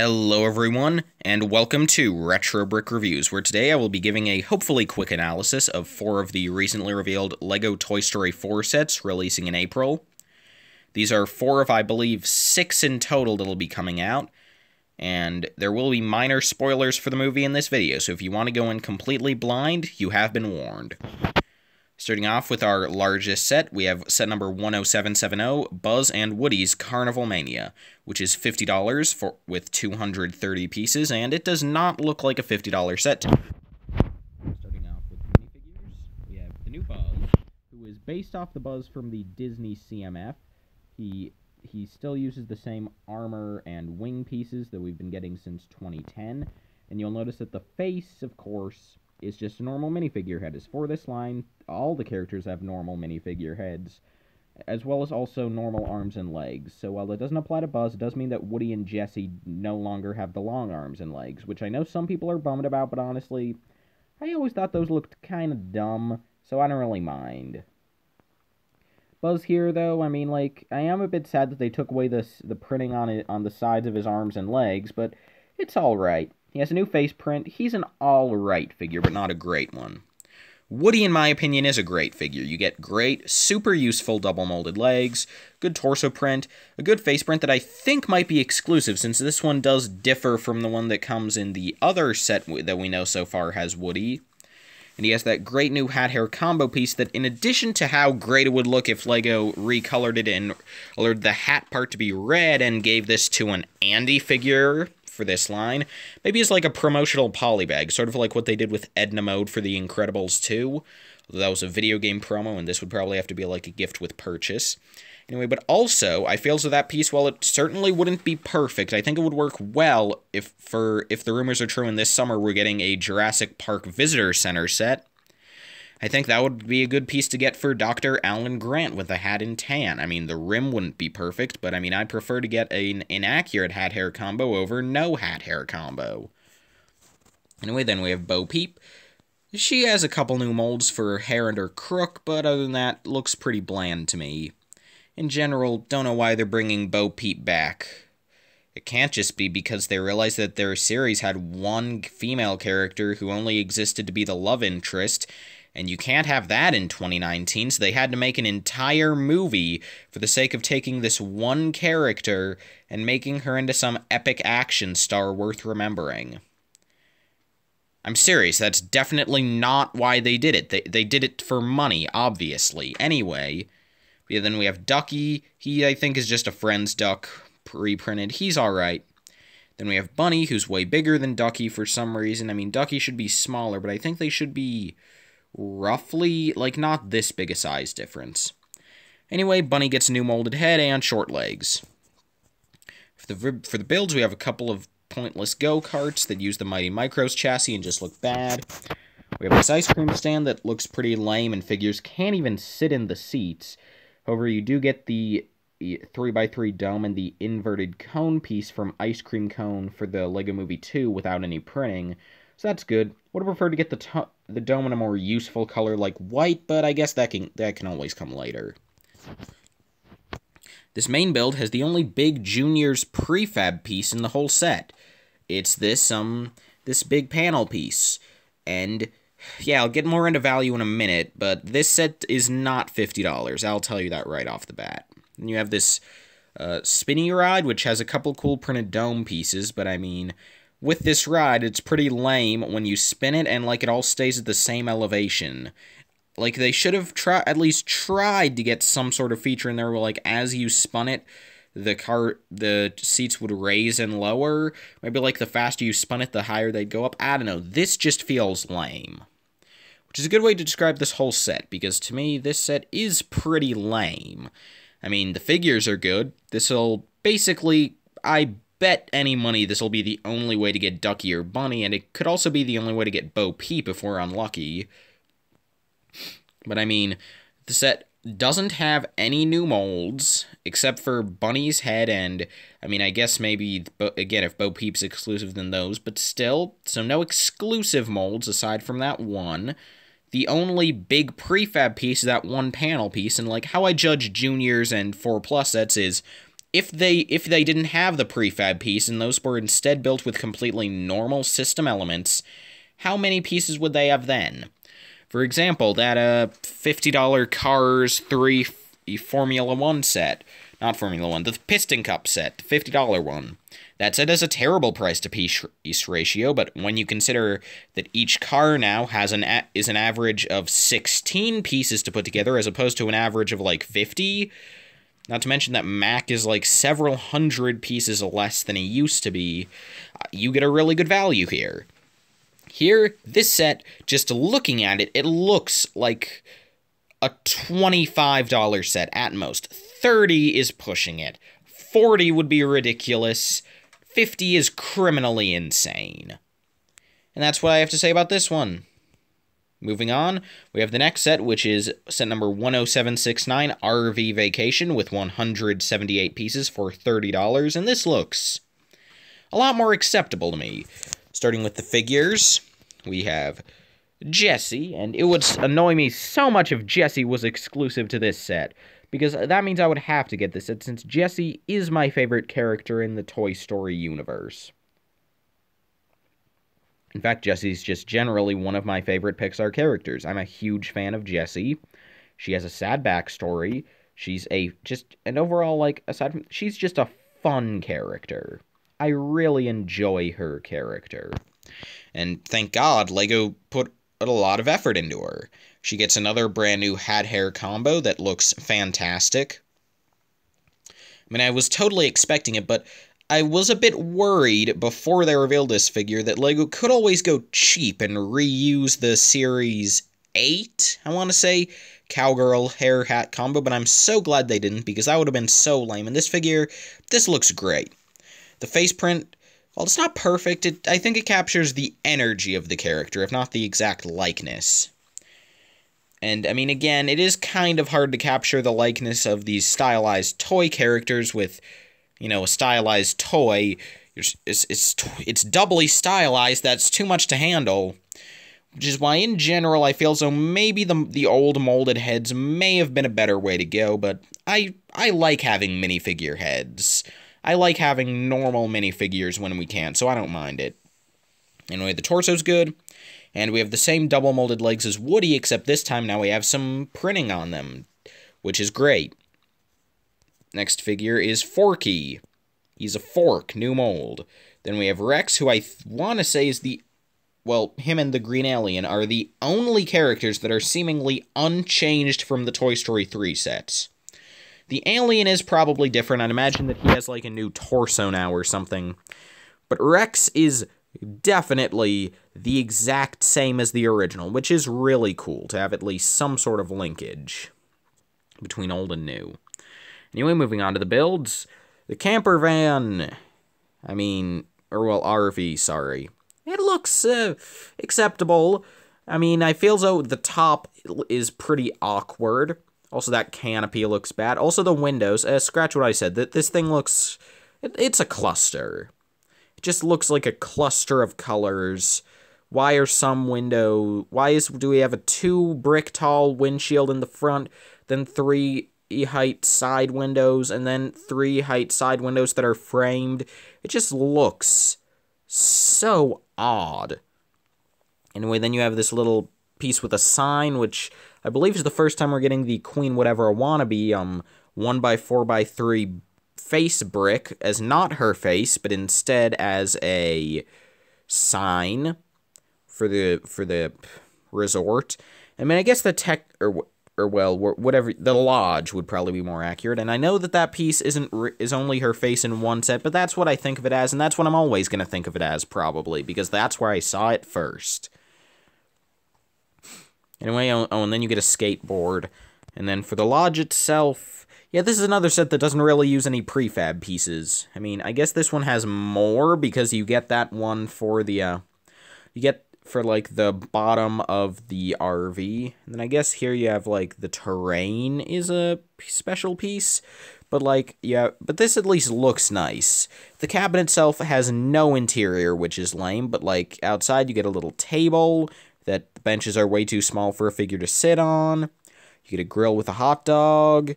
Hello everyone, and welcome to Retro Brick Reviews, where today I will be giving a hopefully quick analysis of 4 of the recently revealed LEGO Toy Story 4 sets releasing in April. These are 4 of, I believe, 6 in total that will be coming out, and there will be minor spoilers for the movie in this video, so if you want to go in completely blind, you have been warned. Starting off with our largest set, we have set number 10770, Buzz and Woody's Carnival Mania, which is $50 with 230 pieces, and it does not look like a $50 set to me. Starting off with the minifigures, we have the new Buzz, who is based off the Buzz from the Disney CMF. He still uses the same armor and wing pieces that we've been getting since 2010, and you'll notice that the face, of course, is just a normal minifigure head. As for this line, all the characters have normal minifigure heads, as well as also normal arms and legs. So while it doesn't apply to Buzz, it does mean that Woody and Jessie no longer have the long arms and legs, which I know some people are bummed about, but honestly, I always thought those looked kind of dumb, so I don't really mind. Buzz here, though, I mean, like, I am a bit sad that they took away the printing on the sides of his arms and legs, but it's alright. He has a new face print. He's an alright figure, but not a great one. Woody, in my opinion, is a great figure. You get great, super useful double-molded legs, good torso print, a good face print that I think might be exclusive, since this one does differ from the one that comes in the other set that we know so far has Woody. And he has that great new hat-hair combo piece that, in addition to how great it would look if LEGO recolored it and colored the hat part to be red and gave this to an Andy figure for this line, maybe it's like a promotional polybag, sort of like what they did with Edna Mode for The Incredibles 2, although that was a video game promo, and this would probably have to be like a gift with purchase. Anyway, but also, I feel as though that piece, while it certainly wouldn't be perfect, I think it would work well if the rumors are true and this summer we're getting a Jurassic Park Visitor Center set. I think that would be a good piece to get for Dr. Alan Grant with a hat in tan. I mean, the rim wouldn't be perfect, but I mean, I'd prefer to get an inaccurate hat-hair combo over no hat-hair combo. Anyway, then we have Bo Peep. She has a couple new molds for her hair and her crook, but other than that, looks pretty bland to me. In general, don't know why they're bringing Bo Peep back. It can't just be because they realized that their series had one female character who only existed to be the love interest, and you can't have that in 2019, so they had to make an entire movie for the sake of taking this one character and making her into some epic action star worth remembering. I'm serious, that's definitely not why they did it. They did it for money, obviously. Anyway, yeah, then we have Ducky. He, I think, is just a Friends duck reprinted. He's alright. Then we have Bunny, who's way bigger than Ducky for some reason. I mean, Ducky should be smaller, but I think they should be roughly, like, not this big a size difference. Anyway, Bunny gets a new molded head and short legs. For the builds, we have a couple of pointless go-karts that use the Mighty Micros chassis and just look bad. We have this ice cream stand that looks pretty lame and figures can't even sit in the seats. However, you do get the 3x3 dome and the inverted cone piece from Ice Cream Cone for the LEGO Movie 2 without any printing, so that's good. Would have preferred to get the dome in a more useful color like white, but I guess that can always come later. This main build has the only big Juniors prefab piece in the whole set. It's this big panel piece, and yeah, I'll get more into value in a minute, but this set is not $50. I'll tell you that right off the bat. And you have this spinny ride, which has a couple cool printed dome pieces, but I mean, with this ride, it's pretty lame when you spin it and, like, it all stays at the same elevation. Like, they should have at least tried to get some sort of feature in there where, like, as you spun it, the seats would raise and lower. Maybe, like, the faster you spun it, the higher they'd go up. I don't know. This just feels lame. Which is a good way to describe this whole set, because to me, this set is pretty lame. I mean, the figures are good. This'll basically, I bet any money this will be the only way to get Ducky or Bunny, and it could also be the only way to get Bo Peep if we're unlucky. But I mean, the set doesn't have any new molds, except for Bunny's head, and I mean, I guess maybe, again, if Bo Peep's exclusive, then those, but still, so no exclusive molds aside from that one. The only big prefab piece is that one panel piece, and like how I judge Juniors and 4+ sets is if they didn't have the prefab piece and those were instead built with completely normal system elements, how many pieces would they have then? For example, that $50 Cars 3 Formula 1 set. Not Formula 1, the Piston Cup set, the $50 one. That set has a terrible price to piece ratio, but when you consider that each car now has is an average of 16 pieces to put together as opposed to an average of like 50, not to mention that Mack is like several hundred pieces less than he used to be, you get a really good value here. Here, this set, just looking at it, it looks like a $25 set at most. 30 is pushing it. 40 would be ridiculous. 50 is criminally insane. And that's what I have to say about this one. Moving on, we have the next set, which is set number 10769, RV Vacation, with 178 pieces for $30, and this looks a lot more acceptable to me. Starting with the figures, we have Jesse, and it would annoy me so much if Jesse was exclusive to this set, because that means I would have to get this set, since Jesse is my favorite character in the Toy Story universe. In fact, Jesse's just generally one of my favorite Pixar characters. I'm a huge fan of Jessie. She has a sad backstory. She's an overall, like, aside from, she's just a fun character. I really enjoy her character. And thank God, LEGO put a lot of effort into her. She gets another brand new hat-hair combo that looks fantastic. I mean, I was totally expecting it, but I was a bit worried before they revealed this figure that LEGO could always go cheap and reuse the Series 8, I want to say, cowgirl hair hat combo, but I'm so glad they didn't, because that would have been so lame. And this figure, this looks great. The face print, well, it's not perfect. I think it captures the energy of the character, if not the exact likeness. And, I mean, again, it is kind of hard to capture the likeness of these stylized toy characters with, you know, a stylized toy. It's doubly stylized. That's too much to handle. Which is why, in general, I feel so maybe the old molded heads may have been a better way to go, but I like having minifigure heads. I like having normal minifigures when we can, so I don't mind it. Anyway, the torso's good, and we have the same double molded legs as Woody, except this time now we have some printing on them, which is great. Next figure is Forky. He's a fork, new mold. Then we have Rex, who I want to say is well, him and the Green Alien are the only characters that are seemingly unchanged from the Toy Story 3 sets. The alien is probably different. I'd imagine that he has like a new torso now or something. But Rex is definitely the exact same as the original, which is really cool to have at least some sort of linkage between old and new. Anyway, moving on to the builds. The camper van, RV, sorry. It looks acceptable. I mean, I feel as though the top is pretty awkward. Also, that canopy looks bad. Also, the windows, scratch what I said, that this thing looks, it's a cluster. It just looks like a cluster of colors. Why do we have a 2 brick tall windshield in the front, then 3 height side windows, and then 3 height side windows that are framed? It just looks so odd. Anyway, then you have this little piece with a sign, which I believe is the first time we're getting the Queen Whatever I Wanna Be 1x4x3 face brick as not her face, but instead as a sign for the resort. I mean, I guess the whatever, the lodge would probably be more accurate. And I know that piece is only her face in one set, but that's what I think of it as, and that's what I'm always going to think of it as, probably, because that's where I saw it first. Anyway, and then you get a skateboard. And then for the lodge itself, yeah, this is another set that doesn't really use any prefab pieces. I mean, I guess this one has more, because you get that one for the, like, the bottom of the RV. And then I guess here you have, like, the terrain is a special piece. But, like, yeah, but this at least looks nice. The cabin itself has no interior, which is lame. But, like, outside you get a little table that the benches are way too small for a figure to sit on. You get a grill with a hot dog.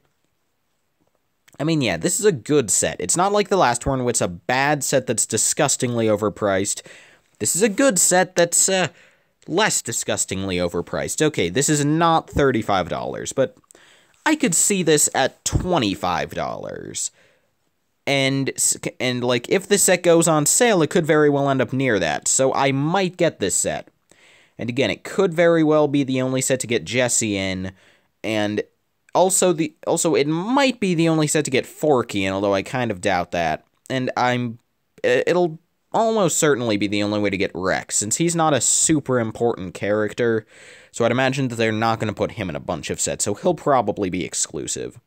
I mean, yeah, this is a good set. It's not like the last one, where it's a bad set that's disgustingly overpriced. This is a good set that's, less disgustingly overpriced. Okay, this is not $35, but I could see this at $25. And, like, if this set goes on sale, it could very well end up near that, so I might get this set. And again, it could very well be the only set to get Jesse in, and also it might be the only set to get Forky in, although I kind of doubt that. And it'll almost certainly be the only way to get Rex, since he's not a super important character, so I'd imagine that they're not going to put him in a bunch of sets, so he'll probably be exclusive.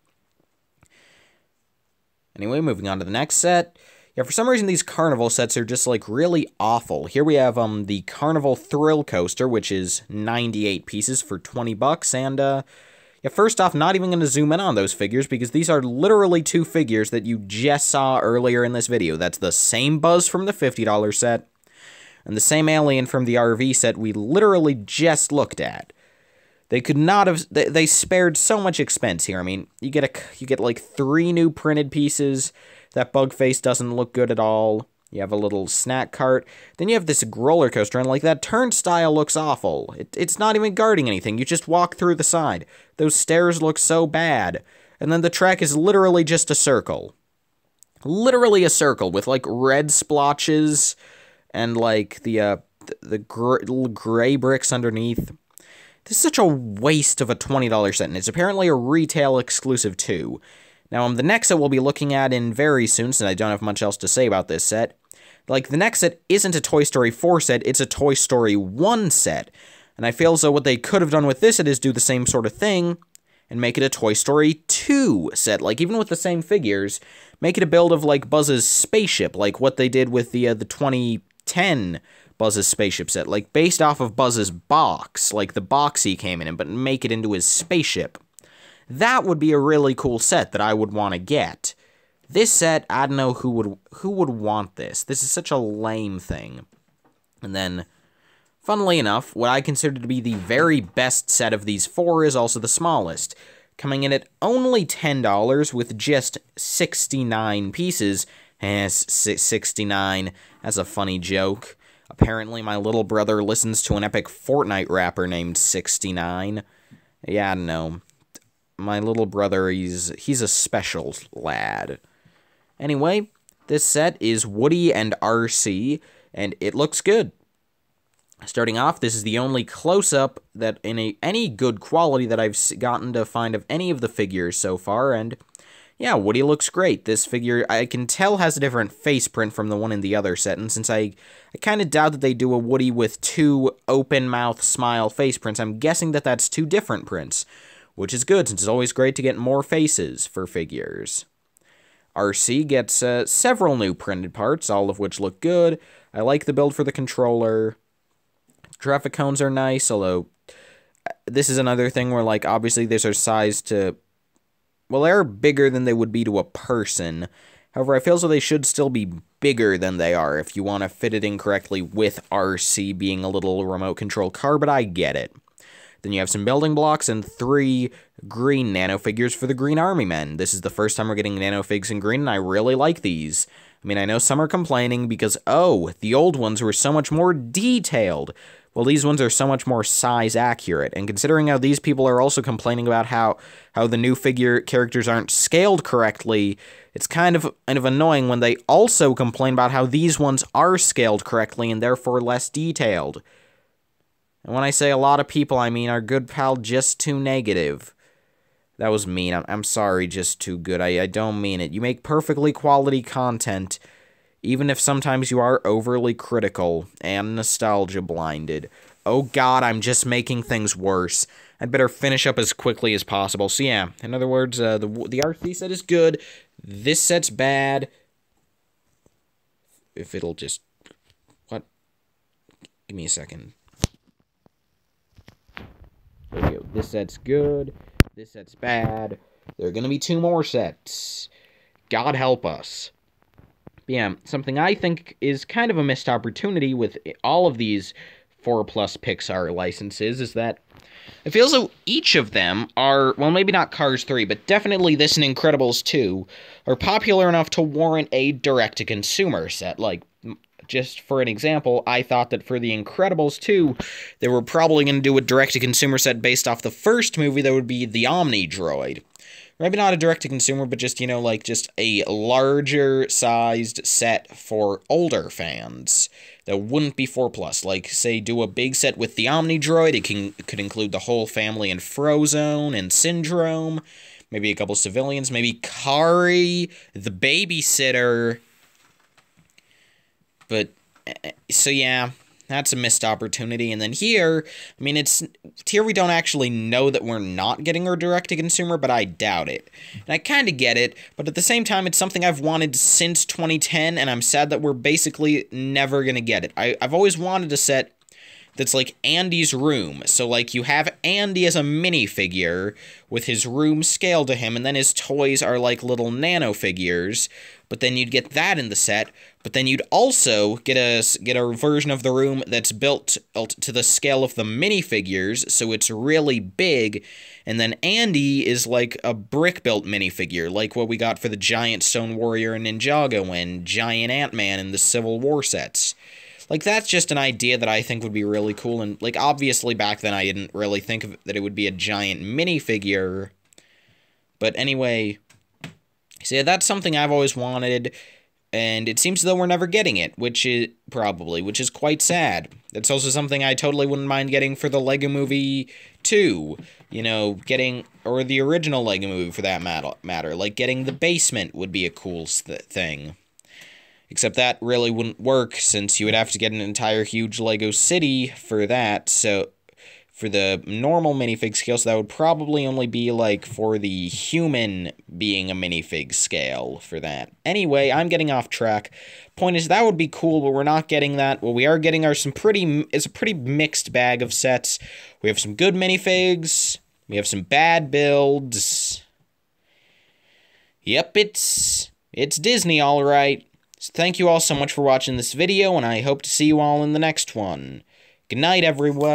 Anyway, moving on to the next set. Yeah, for some reason these Carnival sets are just, like, really awful. Here we have, the Carnival Thrill Coaster, which is 98 pieces for 20 bucks, and, yeah, first off, not even going to zoom in on those figures, because these are literally two figures that you just saw earlier in this video. That's the same Buzz from the $50 set, and the same alien from the RV set we literally just looked at. They could not have, they spared so much expense here. I mean, you get like 3 new printed pieces. That bug face doesn't look good at all. You have a little snack cart. Then you have this roller coaster, and like that turnstile looks awful. It's not even guarding anything. You just walk through the side. Those stairs look so bad. And then the track is literally just a circle. Literally a circle with like red splotches and like the gray bricks underneath. This is such a waste of a $20 set, and it's apparently a retail exclusive too. Now, the next set we'll be looking at in very soon, since I don't have much else to say about this set. Like, the next set isn't a Toy Story 4 set, it's a Toy Story 1 set. And I feel as though what they could have done with this set is do the same sort of thing, and make it a Toy Story 2 set. Like, even with the same figures, make it a build of, like, Buzz's spaceship, like what they did with the 2010 Buzz's spaceship set. Like, based off of Buzz's box, like the box he came in, but make it into his spaceship. That would be a really cool set that I would want to get. This set, I don't know who would want this. This is such a lame thing. And then, funnily enough, what I consider to be the very best set of these 4 is also the smallest, coming in at only $10 with just 69 pieces. 69, that's a funny joke. Apparently my little brother listens to an epic Fortnite rapper named 69. Yeah, I don't know. My little brother, he's a special lad. Anyway, this set is Woody and RC, and it looks good. Starting off, this is the only close-up that in any good quality that I've gotten to find of any of the figures so far, and yeah, Woody looks great. This figure, I can tell, has a different face print from the one in the other set, and since I kind of doubt that they do a Woody with 2 open-mouth smile face prints, I'm guessing that that's 2 different prints, which is good, since it's always great to get more faces for figures. RC gets several new printed parts, all of which look good. I like the build for the controller. Traffic cones are nice, although this is another thing where, like, obviously these are sized to, well, they're bigger than they would be to a person. However, I feel as though they should still be bigger than they are if you want to fit it in correctly with RC being a little remote control car, but I get it. Then you have some building blocks and 3 green nano figures for the Green Army Men. This is the first time we're getting nano figs in green, and I really like these. I mean, I know some are complaining because, oh, the old ones were so much more detailed. Well, these ones are so much more size accurate, and considering how these people are also complaining about how the new figure characters aren't scaled correctly, it's kind of annoying when they also complain about how these ones are scaled correctly and therefore less detailed. And when I say a lot of people, I mean our good pal Just Too Negative. That was mean. I'm sorry, Just Too Good. I don't mean it. You make perfectly quality content, even if sometimes you are overly critical and nostalgia blinded. Oh god, I'm just making things worse. I'd better finish up as quickly as possible. So yeah, in other words, the RC set is good. This set's bad. If it'll just... What? Give me a second. There we go. This set's good. This set's bad. There are going to be 2 more sets. God help us. But yeah, something I think is kind of a missed opportunity with all of these 4+ Pixar licenses is that It feels like each of them are, well, maybe not Cars 3, but definitely this and Incredibles 2 are popular enough to warrant a direct-to-consumer set. Like, just for an example, I thought that for the Incredibles 2, they were probably going to do a direct-to-consumer set based off the first movie that would be the Omni Droid. Maybe not a direct-to-consumer, but just, like, just a larger-sized set for older fans that wouldn't be 4+. Like, say, do a big set with the Omni Droid. It could include the whole family in Frozone and Syndrome. Maybe a couple civilians. Maybe Kari, the babysitter. But, so yeah, that's a missed opportunity. And then here, I mean, here we don't actually know that we're not getting our direct-to-consumer, but I doubt it. And I kind of get it, but at the same time, it's something I've wanted since 2010, and I'm sad that we're basically never going to get it. I've always wanted a set that's like Andy's room. So, like, you have Andy as a minifigure with his room scaled to him, and then his toys are like little nano figures. But then you'd get that in the set, but then you'd also get a version of the room that's built to the scale of the minifigures, so it's really big, and then Andy is like a brick-built minifigure, like what we got for the Giant Stone Warrior and Ninjago and Giant Ant-Man in the Civil War sets. Like, that's just an idea that I think would be really cool, and, like, obviously back then I didn't really think that it would be a giant minifigure, but anyway, so yeah, that's something I've always wanted, and it seems as though we're never getting it, which is quite sad. That's also something I totally wouldn't mind getting for the Lego Movie 2, or the original Lego Movie for that matter, like getting the basement would be a cool thing. Except that really wouldn't work, since you would have to get an entire huge Lego city for that, so for the normal minifig scale, so that would probably only be, like, for the human being a minifig scale for that. Anyway, I'm getting off track. Point is, that would be cool, but we're not getting that. What we are getting are it's a pretty mixed bag of sets. We have some good minifigs, we have some bad builds. Yep, it's Disney, alright. So thank you all so much for watching this video, and I hope to see you all in the next one. Good night, everyone.